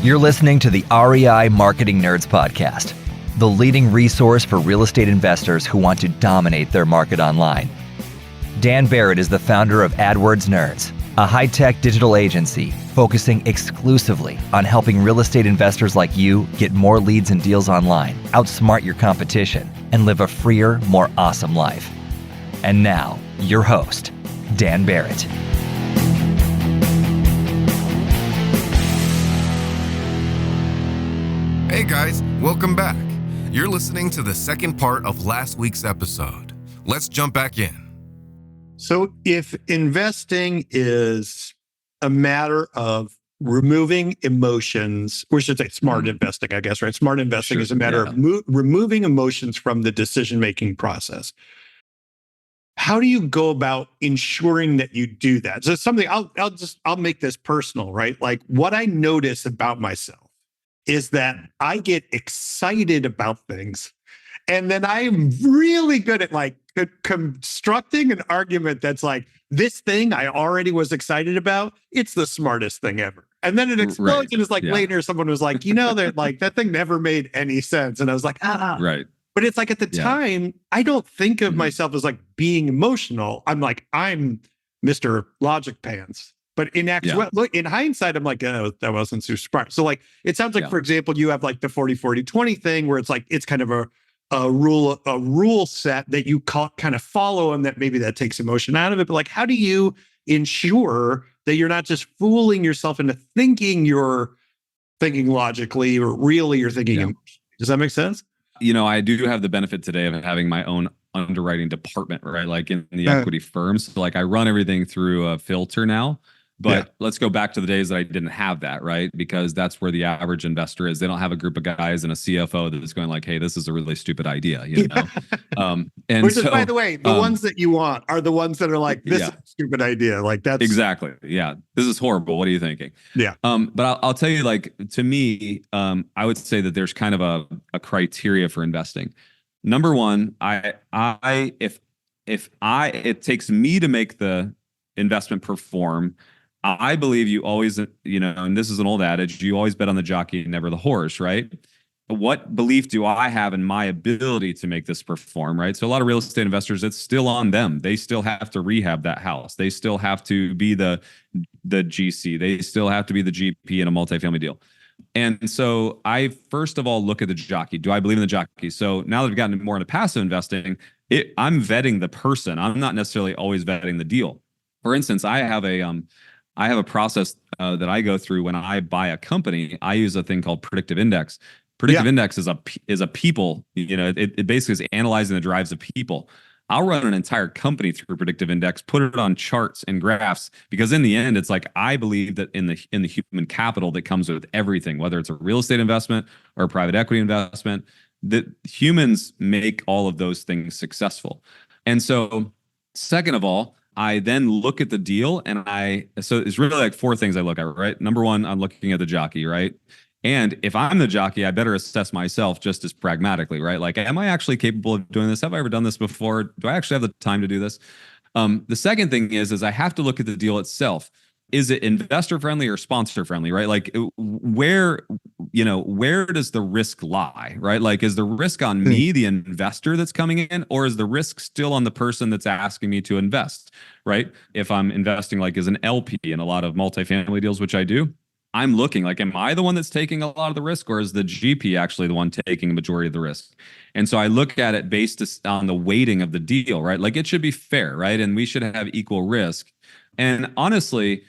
You're listening to the REI Marketing Nerds Podcast, the leading resource for real estate investors who want to dominate their market online. Dan Barrett is the founder of AdWords Nerds, a high-tech digital agency focusing exclusively on helping real estate investors like you get more leads and deals online, outsmart your competition, and live a freer, more awesome life. And now, your host, Dan Barrett. Hey guys, welcome back. You're listening to the second part of last week's episode. Let's jump back in. So if investing is a matter of removing emotions, or should say smart investing, I guess, right? Smart investing is a matter of removing emotions from the decision-making process. How do you go about ensuring that you do that? So something I'll make this personal, right? Like what I notice about myself is that I get excited about things. And then I'm really good at like constructing an argument that's like, this thing I already was excited about, it's the smartest thing ever. And then it explodes and it's like later someone was like, that like that thing never made any sense. And I was like, Right. But it's like at the time, I don't think of myself as like being emotional. I'm like, I'm Mr. Logic Pants. But in look, in hindsight, I'm like, oh, that wasn't super smart. So like, it sounds like, for example, you have like the 40-40-20 thing where it's like, it's kind of a rule set that you kind of follow, and that maybe that takes emotion out of it. But like, how do you ensure that you're not just fooling yourself into thinking you're thinking logically, or really you're thinking emotionally? Does that make sense? I do have the benefit today of having my own underwriting department, right? Like in the equity firms. So like I run everything through a filter now. But let's go back to the days that I didn't have that, right? Because that's where the average investor is. They don't have a group of guys and a CFO that's going like, hey, this is a really stupid idea, And which is, by the way, the ones that you want are the ones that are like, this is a stupid idea. Like that's exactly. Yeah. This is horrible. What are you thinking? Yeah. But I'll tell you, like, to me, I would say that there's kind of a criteria for investing. Number one, if it takes me to make the investment perform, I believe you always, and this is an old adage, you always bet on the jockey, never the horse, right? What belief do I have in my ability to make this perform, right? So a lot of real estate investors, it's still on them. They still have to rehab that house. They still have to be the GC. They still have to be the GP in a multifamily deal. And so I, first of all, look at the jockey. Do I believe in the jockey? So now that we've gotten more into passive investing, I'm vetting the person. I'm not necessarily always vetting the deal. For instance, I have a process that I go through when I buy a company. I use a thing called predictive index. Predictive index is a people, it basically is analyzing the drives of people. I'll run an entire company through predictive index, put it on charts and graphs, because in the end, it's like, I believe that in the human capital that comes with everything, whether it's a real estate investment or a private equity investment, that humans make all of those things successful. And so, second of all, I then look at the deal, so it's really like four things I look at, right? Number one, I'm looking at the jockey, right? And if I'm the jockey, I better assess myself just as pragmatically, right? Like, am I actually capable of doing this? Have I ever done this before? Do I actually have the time to do this? The second thing is I have to look at the deal itself. Is it investor friendly or sponsor friendly, right? Like where does the risk lie, right? Like, is the risk on me, the investor that's coming in, or is the risk still on the person that's asking me to invest, right? If I'm investing like as an LP in a lot of multifamily deals, which I do, I'm looking like, am I the one that's taking a lot of the risk, or is the GP actually the one taking a majority of the risk? And so I look at it based on the weighting of the deal, right? Like it should be fair, right? And we should have equal risk. And honestly,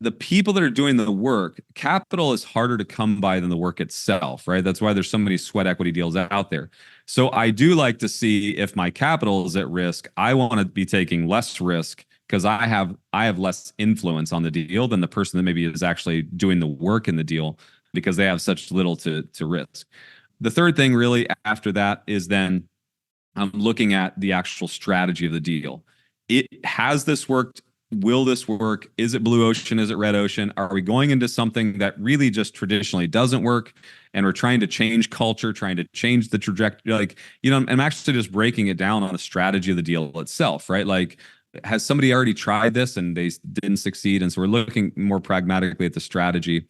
the people that are doing the work, capital is harder to come by than the work itself, right? That's why there's so many sweat equity deals out there. So I do like to see if my capital is at risk, I want to be taking less risk because I have less influence on the deal than the person that maybe is actually doing the work in the deal because they have such little to risk. The third thing really after that is then I'm looking at the actual strategy of the deal. Has this worked? Will this work? Is it blue ocean? Is it red ocean? Are we going into something that really just traditionally doesn't work? And we're trying to change culture, trying to change the trajectory. Like, I'm actually just breaking it down on the strategy of the deal itself, right? Like, has somebody already tried this and they didn't succeed? And so we're looking more pragmatically at the strategy.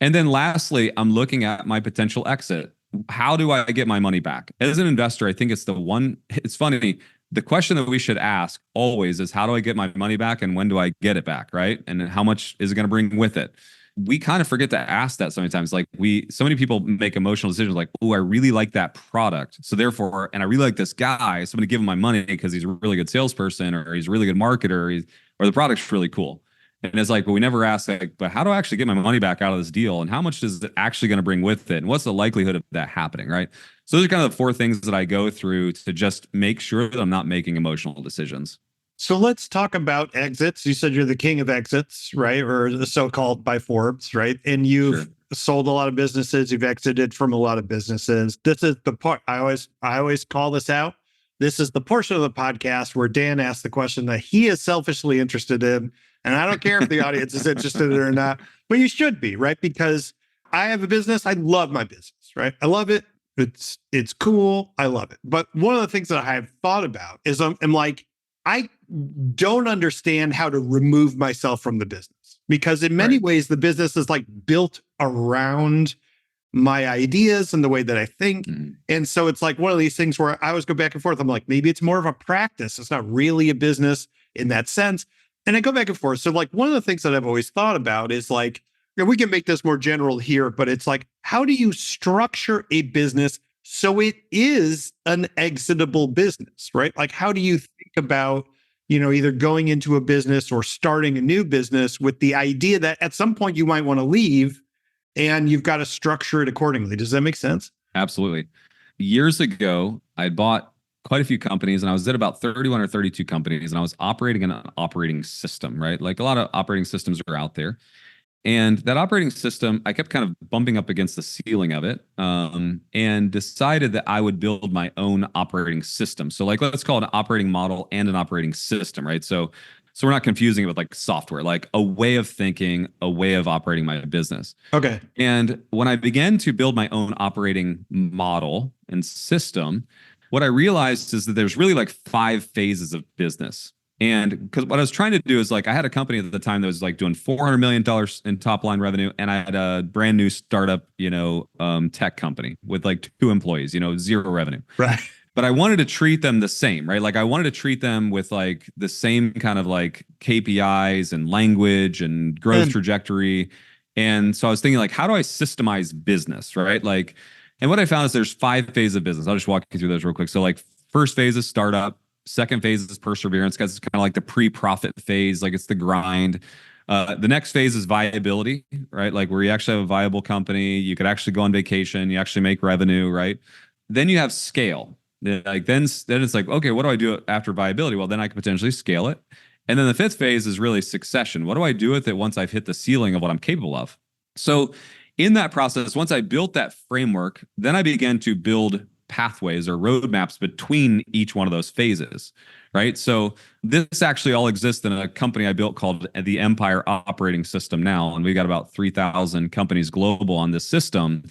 And then lastly, I'm looking at my potential exit. How do I get my money back? As an investor, I think it's funny. The question that we should ask always is, how do I get my money back and when do I get it back? Right. And then how much is it going to bring with it? We kind of forget to ask that so many times. Like so many people make emotional decisions like, oh, I really like that product. So therefore, and I really like this guy. So I'm going to give him my money because he's a really good salesperson or he's a really good marketer or the product's really cool. And it's like, but we never ask, like, but how do I actually get my money back out of this deal? And how much is it actually going to bring with it? And what's the likelihood of that happening? Right. So those are kind of the 4 things that I go through to just make sure that I'm not making emotional decisions. So let's talk about exits. You said you're the king of exits, right? Or the so-called by Forbes, right? And you've sold a lot of businesses. You've exited from a lot of businesses. This is the part I always call this out. This is the portion of the podcast where Dan asks the question that he is selfishly interested in. And I don't care if the audience is interested in it or not, but you should be, right? Because I have a business. I love my business, right? I love it. It's cool. I love it. But one of the things that I have thought about is I'm like, I don't understand how to remove myself from the business, because in many ways, the business is like built around my ideas and the way that I think. And so it's like one of these things where I always go back and forth. I'm like, maybe it's more of a practice. It's not really a business in that sense. And I go back and forth. So like one of the things that I've always thought about is like, we can make this more general here, but it's like, how do you structure a business so it is an exitable business, right? Like, how do you think about, either going into a business or starting a new business with the idea that at some point you might want to leave and you've got to structure it accordingly? Does that make sense? Absolutely. Years ago, I bought quite a few companies and I was at about 31 or 32 companies and I was operating in an operating system, right? Like a lot of operating systems are out there. And that operating system, I kept kind of bumping up against the ceiling of it, and decided that I would build my own operating system. So like, let's call it an operating model and an operating system, right? So we're not confusing it with like software, like a way of thinking, a way of operating my business. Okay. And when I began to build my own operating model and system, what I realized is that there's really like 5 phases of business. And because what I was trying to do is like, I had a company at the time that was like doing $400 million in top line revenue. And I had a brand new startup, tech company with like 2 employees, 0 revenue. Right. But I wanted to treat them the same, right? Like I wanted to treat them with like the same kind of like KPIs and language and growth trajectory. And so I was thinking like, how do I systemize business, right? Like, and what I found is there's 5 phases of business. I'll just walk you through those real quick. So like first phase is startup. Second phase is perseverance, because it's kind of like the pre-profit phase, like it's the grind. The next phase is viability, right? Like where you actually have a viable company, you could actually go on vacation, you actually make revenue, right? Then you have scale. Like then it's like, okay, what do I do after viability? Well, then I could potentially scale it. And then the 5th phase is really succession. What do I do with it once I've hit the ceiling of what I'm capable of? So in that process, once I built that framework, then I began to build pathways or roadmaps between each one of those phases, right? So this actually all exists in a company I built called the Empire Operating System now, and we got about 3,000 companies global on this system.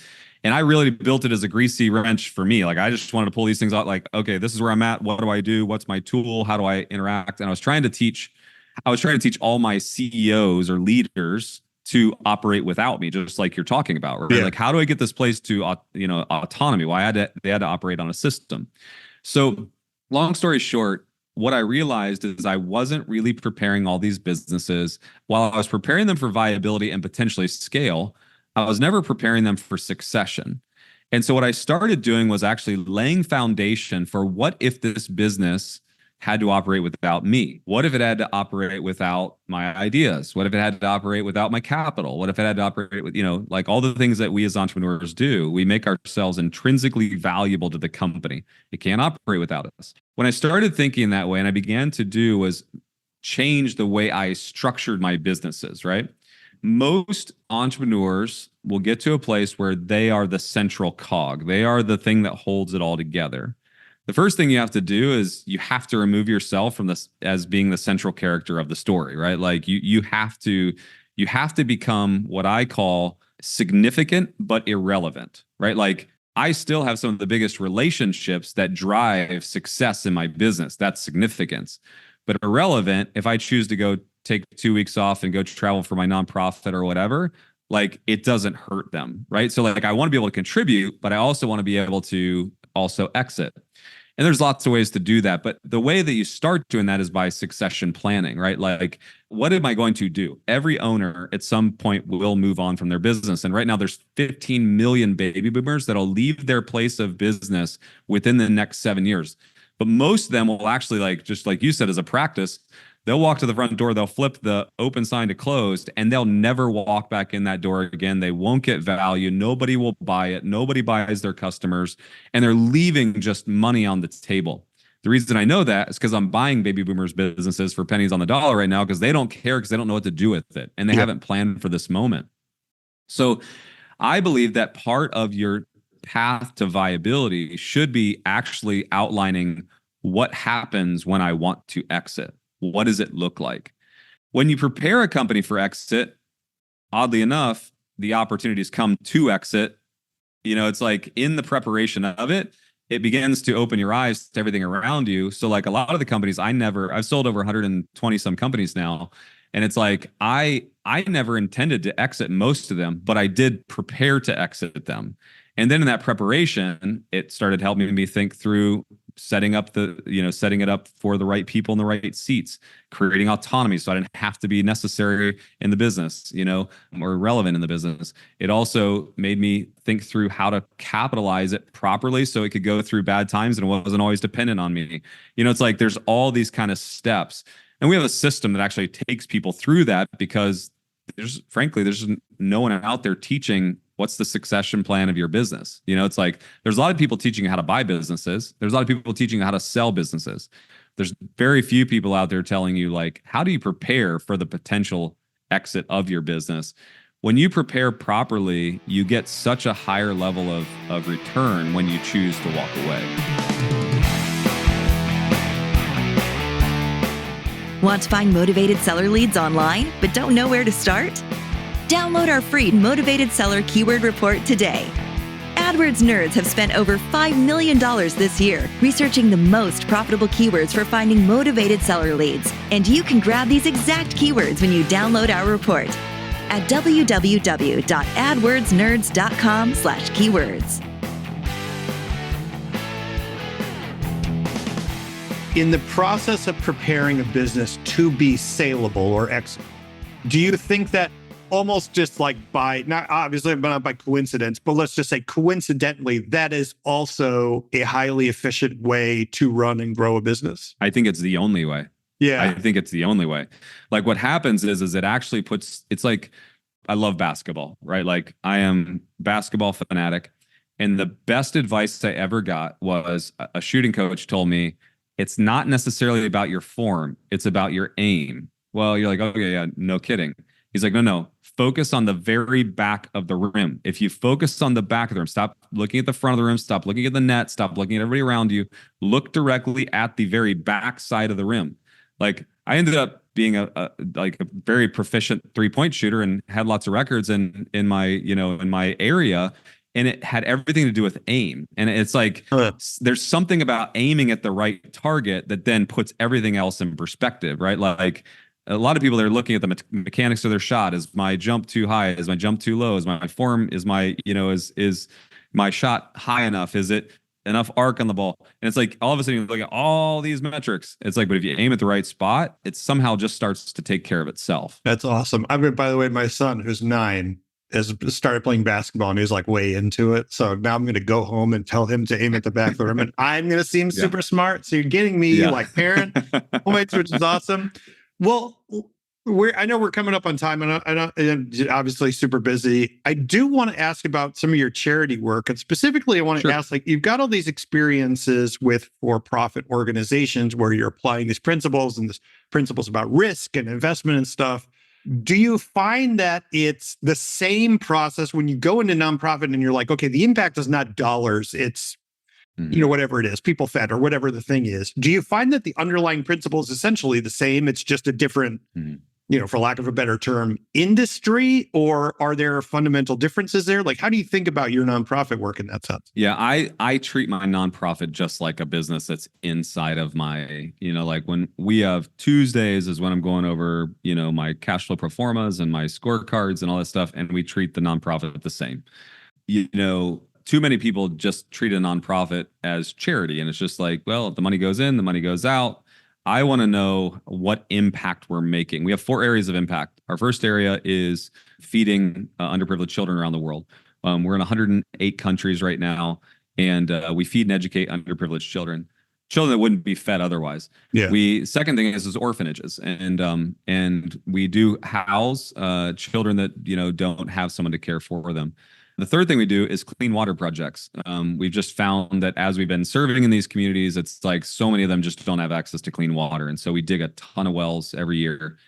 And I really built it as a greasy wrench for me. Like I just wanted to pull these things out. Like, okay, this is where I'm at. What do I do? What's my tool? How do I interact? And I was trying to teach all my CEOs or leaders to operate without me, just like you're talking about, right? Yeah. Like, how do I get this place to, autonomy? Well, they had to operate on a system. So long story short, what I realized is I wasn't really preparing all these businesses. While I was preparing them for viability and potentially scale, I was never preparing them for succession. And so what I started doing was actually laying foundation for what if this business had to operate without me? What if it had to operate without my ideas? What if it had to operate without my capital? What if it had to operate with, like all the things that we as entrepreneurs do? We make ourselves intrinsically valuable to the company. It can't operate without us. When I started thinking that way and I began to do was change the way I structured my businesses, right? Most entrepreneurs will get to a place where they are the central cog. They are the thing that holds it all together. The first thing you have to do is you have to remove yourself from this as being the central character of the story, right? Like you have to become what I call significant but irrelevant, right? Like I still have some of the biggest relationships that drive success in my business. That's significance. But irrelevant, if I choose to go take 2 weeks off and go travel for my nonprofit or whatever, like it doesn't hurt them, right? So like I want to be able to contribute, but I also want to be able to also exit. And there's lots of ways to do that. But the way that you start doing that is by succession planning, right? Like, what am I going to do? Every owner at some point will move on from their business. And right now there's 15 million baby boomers that'll leave their place of business within the next 7 years. But most of them will actually, like, just like you said, as a practice, they'll walk to the front door, they'll flip the open sign to closed, and they'll never walk back in that door again. They won't get value. Nobody will buy it. Nobody buys their customers, and they're leaving just money on the table. The reason I know that is because I'm buying baby boomers' businesses for pennies on the dollar right now because they don't care, because they don't know what to do with it, and they haven't planned for this moment. So I believe that part of your path to viability should be actually outlining what happens when I want to exit. What does it look like? When you prepare a company for exit, oddly enough, the opportunities come to exit. You know, it's like in the preparation of it, it begins to open your eyes to everything around you. So like a lot of the companies I've sold over 120 some companies now. And it's like, I never intended to exit most of them, but I did prepare to exit them. And then in that preparation, it started helping me think through setting it up for the right people in the right seats, creating autonomy so I didn't have to be necessary in the business, or relevant in the business. It also made me think through how to capitalize it properly so it could go through bad times and it wasn't always dependent on me. It's like there's all these kind of steps. And we have a system that actually takes people through that because there's no one out there teaching what's the succession plan of your business. It's like there's a lot of people teaching you how to buy businesses. There's a lot of people teaching you how to sell businesses. There's very few people out there telling you, like, how do you prepare for the potential exit of your business? When you prepare properly, you get such a higher level of return when you choose to walk away. Want to find motivated seller leads online, but don't know where to start? Download our free Motivated Seller Keyword Report today. AdWords nerds have spent over $5 million this year researching the most profitable keywords for finding motivated seller leads. And you can grab these exact keywords when you download our report at www.adwordsnerds.com/keywords. In the process of preparing a business to be saleable or exit, do you think that almost just like not by coincidence, but let's just say coincidentally, that is also a highly efficient way to run and grow a business? I think it's the only way. Yeah. I think it's the only way. Like what happens is it actually it's like, I love basketball, right? Like I am basketball fanatic. And the best advice I ever got was a shooting coach told me, it's not necessarily about your form. It's about your aim. Well, you're like, okay, yeah, no kidding. He's like, no, focus on the very back of the rim. If you focus on the back of the rim, stop looking at the front of the rim, stop looking at the net, stop looking at everybody around you, look directly at the very back side of the rim. Like I ended up being a very proficient 3-point shooter and had lots of records in my area. And it had everything to do with aim. And it's like, there's something about aiming at the right target that then puts everything else in perspective, right? Like a lot of people, they're looking at the mechanics of their shot. Is my jump too high? Is my jump too low? Is my form, is my shot high enough? Is it enough arc on the ball? And it's like, all of a sudden you look at all these metrics. It's like, but if you aim at the right spot, it somehow just starts to take care of itself. That's awesome. By the way, my son, who's 9, has started playing basketball and he's like way into it. So now I'm going to go home and tell him to aim at the back of the rim and I'm going to seem super smart. So you're getting me like parent points, which is awesome. Well, I know we're coming up on time and I'm obviously super busy. I do want to ask about some of your charity work. And specifically, I want to ask, like, you've got all these experiences with for-profit organizations where you're applying these principles and these principles about risk and investment and stuff. Do you find that it's the same process when you go into nonprofit and you're like, okay, the impact is not dollars, it's, whatever it is, people fed or whatever the thing is. Do you find that the underlying principle is essentially the same? It's just a different for lack of a better term, industry, or are there fundamental differences there? Like, how do you think about your nonprofit work in that sense? Yeah, I treat my nonprofit just like a business that's inside of my, like when we have Tuesdays is when I'm going over, my cash flow pro formas and my scorecards and all that stuff. And we treat the nonprofit the same. Too many people just treat a nonprofit as charity. And it's just like, well, the money goes in, the money goes out. I want to know what impact we're making. We have 4 areas of impact. Our first area is feeding underprivileged children around the world. We're in 108 countries right now, and we feed and educate underprivileged children that wouldn't be fed otherwise. Yeah. Second thing is orphanages, and we do house children that don't have someone to care for them. The third thing we do is clean water projects. We've just found that as we've been serving in these communities, it's like so many of them just don't have access to clean water. And so we dig a ton of wells every year.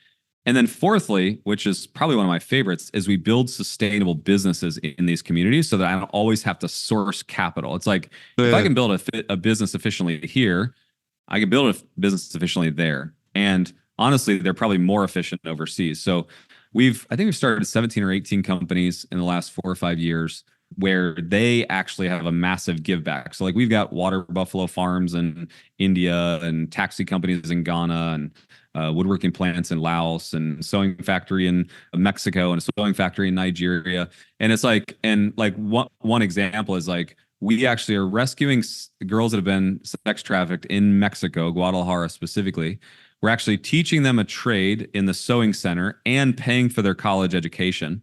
And then fourthly, which is probably one of my favorites, is we build sustainable businesses in these communities so that I don't always have to source capital. It's like, if I can build a business efficiently here, I can build a business efficiently there. And honestly, they're probably more efficient overseas. So I think we've started 17 or 18 companies in the last 4 or 5 years where they actually have a massive give back. So like we've got water buffalo farms in India and taxi companies in Ghana and woodworking plants in Laos and sewing factory in Mexico and a sewing factory in Nigeria. And it's like, one example is like, we actually are rescuing girls that have been sex trafficked in Mexico, Guadalajara specifically. We're actually teaching them a trade in the sewing center and paying for their college education.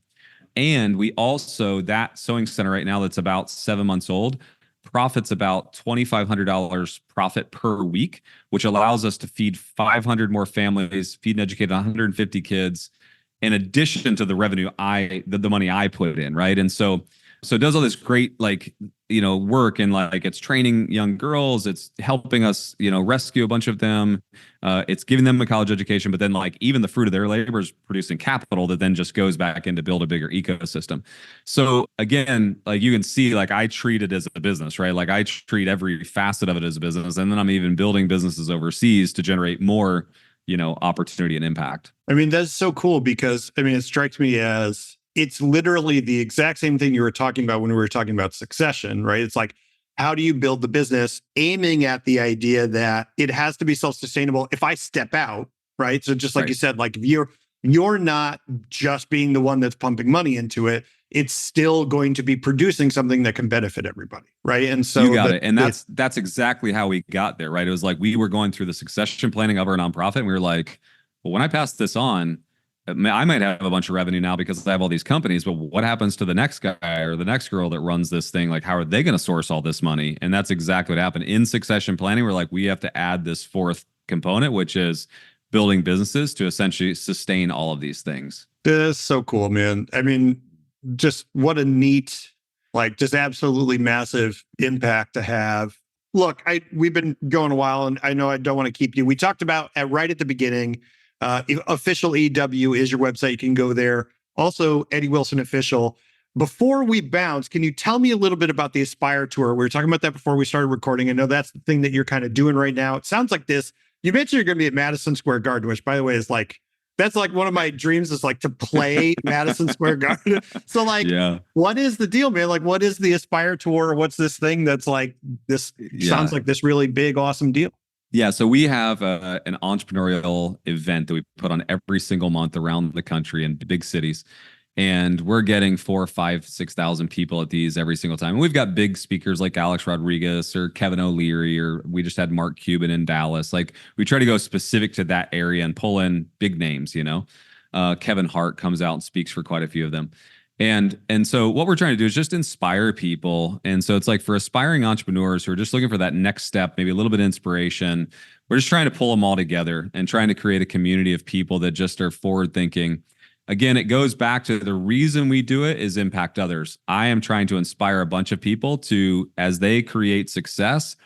And we also, that sewing center right now that's about 7 months old, profits about $2,500 profit per week, which allows us to feed 500 more families, feed and educate 150 kids, in addition to the revenue the money I put in, right? And so it does all this great work, and like it's training young girls, it's helping us rescue a bunch of them, it's giving them a college education, but then like even the fruit of their labor is producing capital that then just goes back in to build a bigger ecosystem. So again, like you can see, like I treat it as a business, right? Like I treat every facet of it as a business, and then I'm even building businesses overseas to generate more opportunity and impact. I mean, that's so cool because it strikes me as it's literally the exact same thing you were talking about when we were talking about succession, right? It's like, how do you build the business aiming at the idea that it has to be self-sustainable if I step out, right? So just like you said, like if you're not just being the one that's pumping money into it, it's still going to be producing something that can benefit everybody, right? And so you got it. And that's exactly how we got there, right? It was like we were going through the succession planning of our nonprofit, and we were like, well, when I pass this on, I might have a bunch of revenue now because I have all these companies, but what happens to the next guy or the next girl that runs this thing? Like, how are they going to source all this money? And that's exactly what happened. In succession planning, we're like, we have to add this fourth component, which is building businesses to essentially sustain all of these things. That's so cool, man. I mean, just what a neat, like just absolutely massive impact to have. Look, we've been going a while, and I know I don't want to keep you. We talked about right at the beginning, Official EW is your website. You can go there. Also, Eddie Wilson Official. Before we bounce, can you tell me a little bit about the Aspire Tour? We were talking about that before we started recording. I know that's the thing that you're kind of doing right now. It sounds like this. You mentioned you're going to be at Madison Square Garden, which, by the way, is like, that's like one of my dreams is like to play Madison Square Garden. So like, What is the deal, man? Like, what is the Aspire Tour? What's this thing that's like this? Sounds like this really big, awesome deal. Yeah, so we have an entrepreneurial event that we put on every single month around the country in big cities. And we're getting 4,000, 5,000, 6,000 people at these every single time. And we've got big speakers like Alex Rodriguez or Kevin O'Leary, or we just had Mark Cuban in Dallas. Like we try to go specific to that area and pull in big names, Kevin Hart comes out and speaks for quite a few of them. And so what we're trying to do is just inspire people. And so it's like for aspiring entrepreneurs who are just looking for that next step, maybe a little bit of inspiration, we're just trying to pull them all together and trying to create a community of people that just are forward thinking. Again, it goes back to the reason we do it is impact others. I am trying to inspire a bunch of people to, as they create success,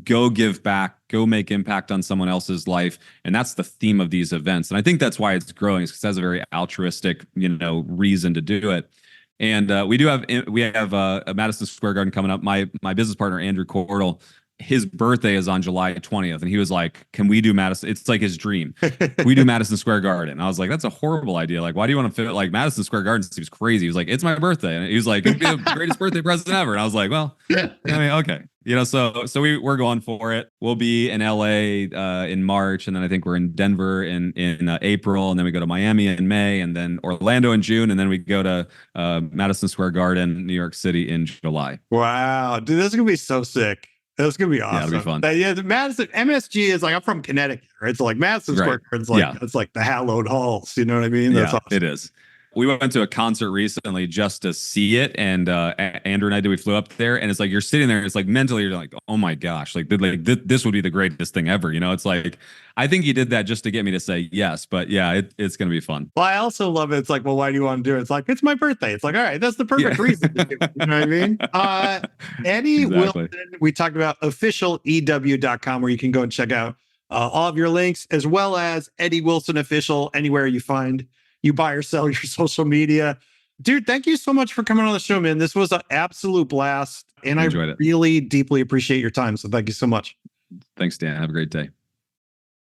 go give back, go make impact on someone else's life. And that's the theme of these events. And I think that's why it's growing, because it has a very altruistic, reason to do it. And we have a Madison Square Garden coming up. My business partner, Andrew Cordell, his birthday is on July 20th. And he was like, can we do Madison? It's like his dream. We do Madison Square Garden. And I was like, that's a horrible idea. Like, why do you want to fit like Madison Square Garden? Seems crazy. He was like, it's my birthday. And he was like, it'd be the greatest birthday present ever. And I was like, well, I mean, okay. So we're going for it. We'll be in LA in March. And then I think we're in Denver in April. And then we go to Miami in May, and then Orlando in June. And then we go to Madison Square Garden, New York City in July. Wow. Dude, this is going to be so sick. That's going to be awesome. Yeah, it'll be fun. But yeah, the Madison MSG is like, I'm from Connecticut, right? So like Madison Square Garden's like, it's like the hallowed halls. You know what I mean? That's awesome. It is. We went to a concert recently just to see it, and Andrew and I did. We flew up there, and it's like you're sitting there. And it's like mentally, you're like, "Oh my gosh! Like this would be the greatest thing ever." You know, it's like I think he did that just to get me to say yes. But yeah, it's going to be fun. Well, I also love it. It's like, well, why do you want to do it? It's like it's my birthday. It's like, all right, that's the perfect reason to do it. You know what I mean? Eddie Wilson. We talked about officialew.com, where you can go and check out all of your links, as well as Eddie Wilson Official anywhere you buy or sell your social media. Dude, thank you so much for coming on the show, man. This was an absolute blast. And I really deeply appreciate your time. So thank you so much. Thanks, Dan. Have a great day.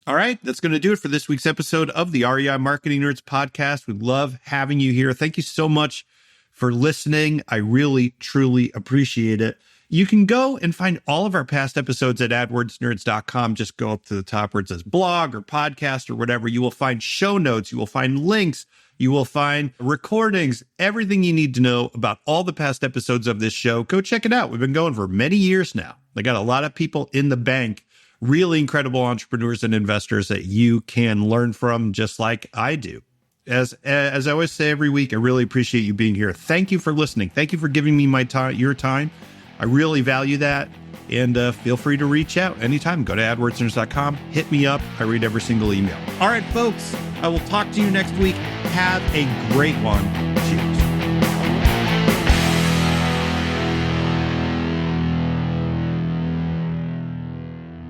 All right. That's going to do it for this week's episode of the REI Marketing Nerds podcast. We love having you here. Thank you so much for listening. I really, truly appreciate it. You can go and find all of our past episodes at AdWordsNerds.com. Just go up to the top where it says blog or podcast or whatever. You will find show notes. You will find links. You will find recordings, everything you need to know about all the past episodes of this show. Go check it out. We've been going for many years now. I got a lot of people in the bank, really incredible entrepreneurs and investors that you can learn from, just like I do. As I always say every week, I really appreciate you being here. Thank you for listening. Thank you for giving me your time. I really value that. And feel free to reach out anytime. Go to AdWordsNerds.com. Hit me up. I read every single email. All right, folks. I will talk to you next week. Have a great one. Cheers.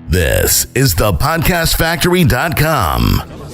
This is thepodcastfactory.com.